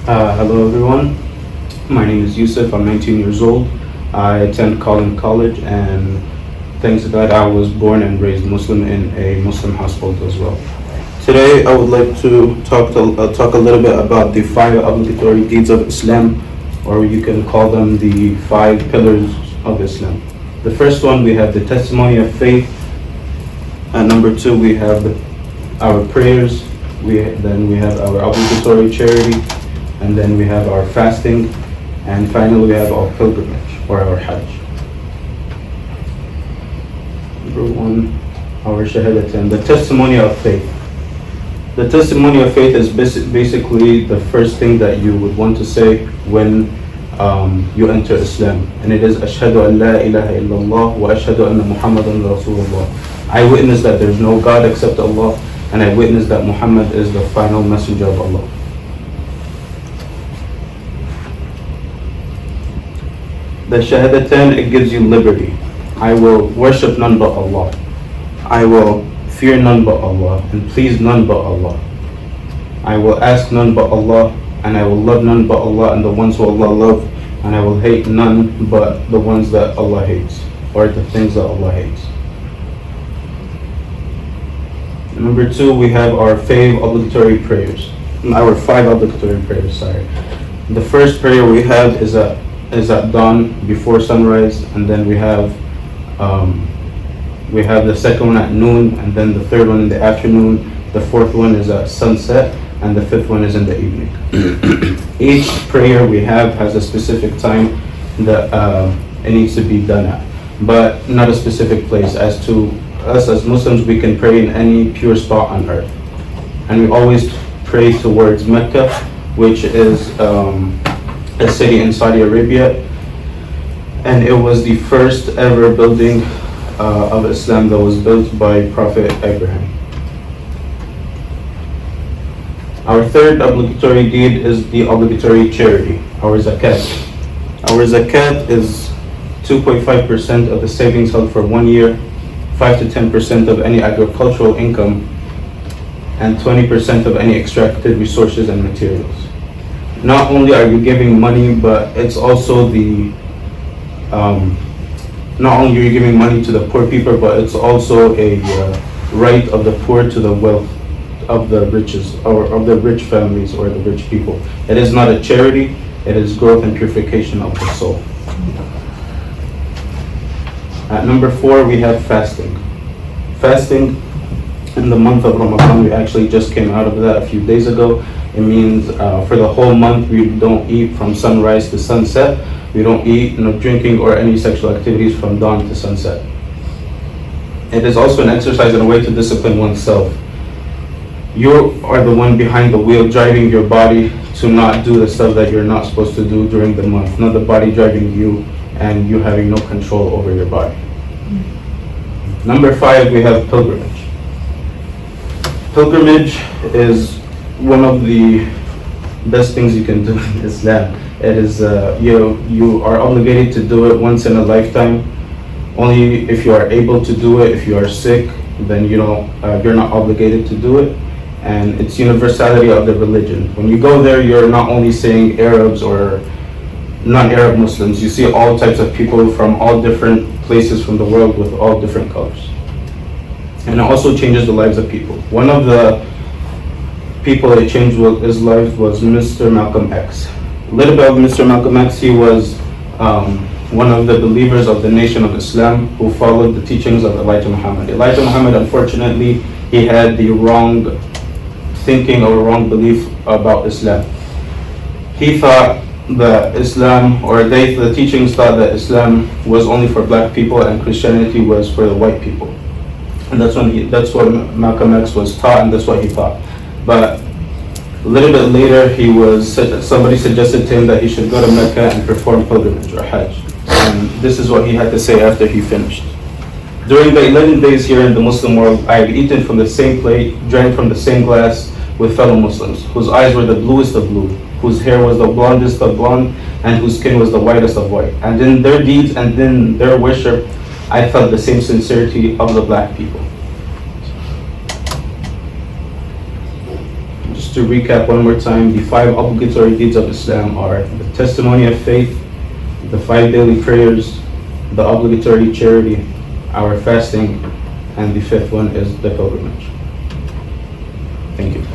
Hello everyone, my name is Yusuf, I'm 19 years old. I attend College, and thanks to God I was born and raised Muslim in a Muslim household as well. Today I would like to talk a little bit about the 5 obligatory deeds of Islam, or you can call them the 5 pillars of Islam. The first one, we have the testimony of faith, and number 2 we have our prayers, then we have our obligatory charity, and then we have our fasting, and finally we have our pilgrimage or our Hajj. Number 1, our Shahadatan, the testimony of faith. The testimony of faith is basically the first thing that you would want to say when you enter Islam, and it is Ashhadu an la ilaha illallah wa ashhadu anna Muhammadan Rasulullah. I witness that there is no God except Allah, and I witness that Muhammad is the final messenger of Allah. The Shahadatan, it gives you liberty. I will worship none but Allah. I will fear none but Allah and please none but Allah. I will ask none but Allah, and I will love none but Allah and the ones who Allah love, and I will hate none but the ones that Allah hates, or the things that Allah hates. Number 2, we have our 5 obligatory prayers. The first prayer we have is at dawn before sunrise, and then we have the second one at noon, and then the third one in the afternoon. The fourth one is at sunset, and the 5th one is in the evening. Each prayer we have has a specific time that it needs to be done at, but not a specific place. As to us as Muslims, we can pray in any pure spot on earth, and we always pray towards Mecca, which is a city in Saudi Arabia, and it was the first ever building of Islam that was built by Prophet Abraham. Our third obligatory deed is the obligatory charity, our zakat. Our zakat is 2.5% of the savings held for 1 year, 5 to 10% of any agricultural income, and 20% of any extracted resources and materials. Not only are you giving money, but it's also not only are you giving money to the poor people, but it's also a right of the poor to the wealth of the riches, or of the rich families or the rich people. It is not a charity, it is growth and purification of the soul. At number 4, we have fasting. Fasting in the month of Ramadan, we actually just came out of that a few days ago. It means for the whole month we don't eat from sunrise to sunset. We don't eat, no drinking or any sexual activities from dawn to sunset. It is also an exercise and a way to discipline oneself. You are the one behind the wheel driving your body to not do the stuff that you're not supposed to do during the month, not the body driving you and you having no control over your body. Number 5, we have pilgrimage. Pilgrimage is one of the best things you can do in Islam. It is you are obligated to do it once in a lifetime. Only if you are able to do it. If you are sick, then you're not obligated to do it. And it's universality of the religion. When you go there, you're not only seeing Arabs or non-Arab Muslims. You see all types of people from all different places from the world with all different colors. And it also changes the lives of people. One of the people that changed his life was Mr. Malcolm X. A little bit of Mr. Malcolm X, he was one of the believers of the Nation of Islam who followed the teachings of Elijah Muhammad. Elijah Muhammad, unfortunately, he had the wrong thinking or wrong belief about Islam. He thought that the teachings thought that Islam was only for black people and Christianity was for the white people. And that's what Malcolm X was taught, and that's what he thought. But a little bit later, somebody suggested to him that he should go to Mecca and perform pilgrimage or Hajj. And this is what he had to say after he finished. During the 11 days here in the Muslim world, I have eaten from the same plate, drank from the same glass with fellow Muslims, whose eyes were the bluest of blue, whose hair was the blondest of blonde, and whose skin was the whitest of white. And in their deeds and in their worship, I felt the same sincerity of the black people. Just just to recap one more time, the 5 obligatory deeds of Islam are the testimony of faith, the 5 daily prayers, the obligatory charity, our fasting, and the 5th one is the pilgrimage. Thank you.